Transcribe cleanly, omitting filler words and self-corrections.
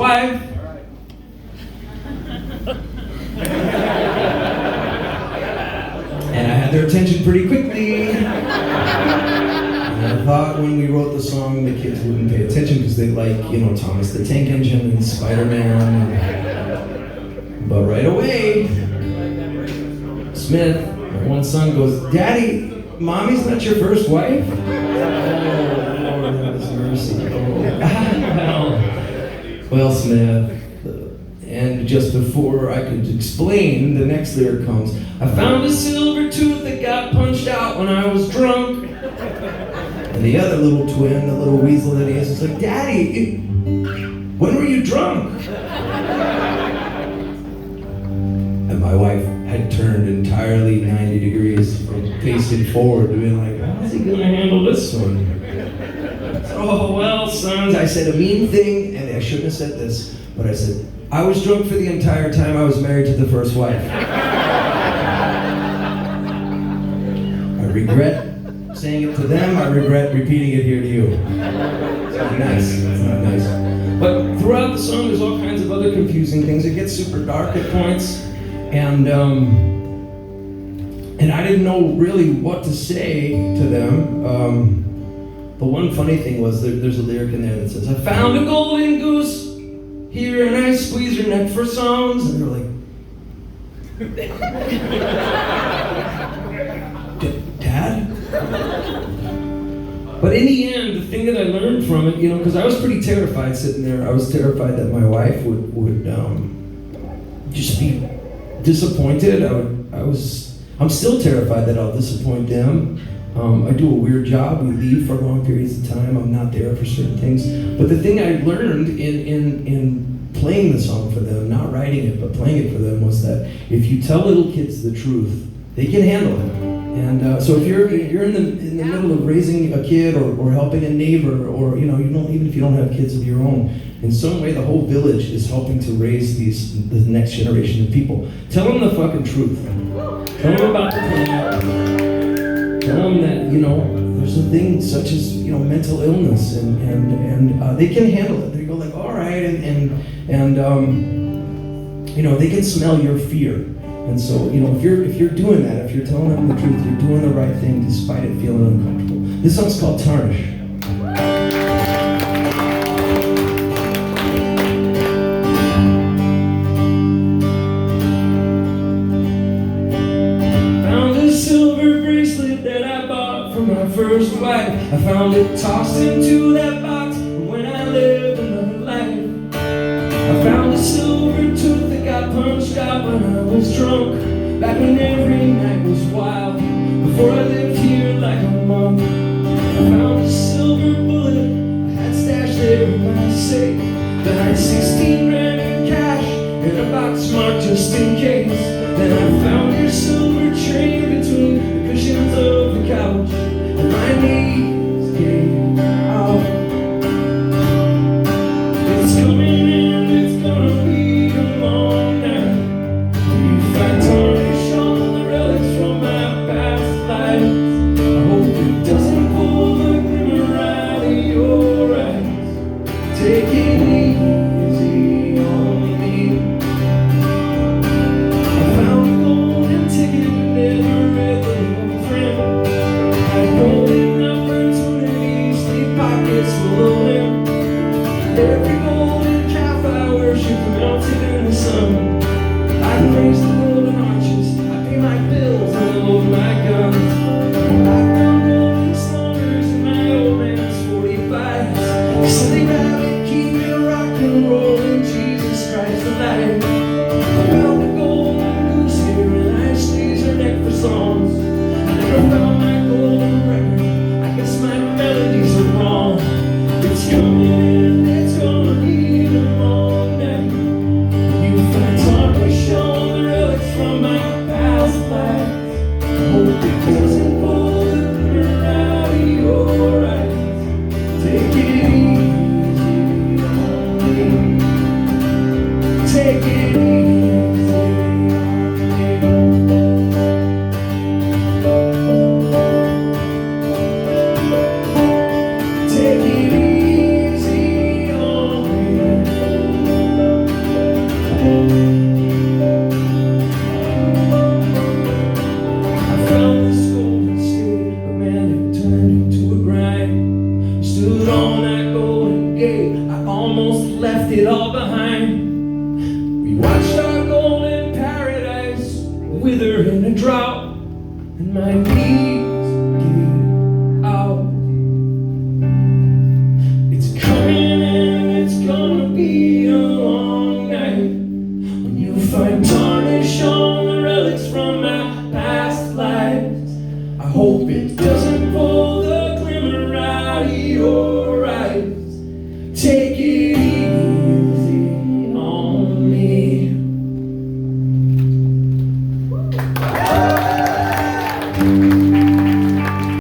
wife. And I had their attention pretty quickly. And I thought when we wrote the song, the kids wouldn't pay attention because they like, Thomas the Tank Engine and Spider-Man. But right away, Smith, my one son, goes, "Daddy, Mommy's not your first wife?" Oh, Lord, have his mercy. Well, Smith, and just before I could explain, the next lyric comes, "I found a silver tooth that got punched out when I was drunk." And the other little twin, the little weasel that he is like, "Daddy, when were you drunk?" And my wife had turned entirely 90 degrees from facing forward to being like, "How's he gonna handle this one?" "Oh, well, sons," I said a mean thing, and I shouldn't have said this, but I said, "I was drunk for the entire time I was married to the first wife." I regret saying it to them, I regret repeating it here to you. It's not nice, it's not nice. But throughout the song, there's all kinds of other confusing things. It gets super dark at points, and I didn't know really what to say to them. But one funny thing was there's a lyric in there that says, "I found a golden goose here and I squeeze her neck for songs." And they're like, "Dad?" But in the end, the thing that I learned from it, because I was pretty terrified sitting there. I was terrified that my wife would just be disappointed. I'm still terrified that I'll disappoint them. I do a weird job. We leave for long periods of time. I'm not there for certain things. But the thing I learned in playing the song for them, not writing it, but playing it for them, was that if you tell little kids the truth, they can handle it. And so if you're in the middle of raising a kid or helping a neighbor, or even if you don't have kids of your own, in some way the whole village is helping to raise the next generation of people. Tell them the fucking truth. Tell them about the plan. Tell them that there's a thing such as mental illness, and they can handle it. They go like, all right, and they can smell your fear. And so if you're doing that, if you're telling them the truth, you're doing the right thing despite it feeling uncomfortable. This song's called Tarnish. My first wife, I found it tossed into that box when I lived another life. I found a silver tooth that got punched out when I was drunk, back when every night was wild, before I lived here like a monk. I found a silver bullet I had stashed there in my safe. Then I had 16 rand in cash in a box marked just in case. Then I found your silver train between the cushions of the couch. My knees gave out. It's coming and it's gonna be a long night. You find tarnish on the relics from my past lives. I hope it doesn't pull the glimmer out of your eyes. Take it easy on me. it all behind. We watched our golden paradise wither in a drought, and my knees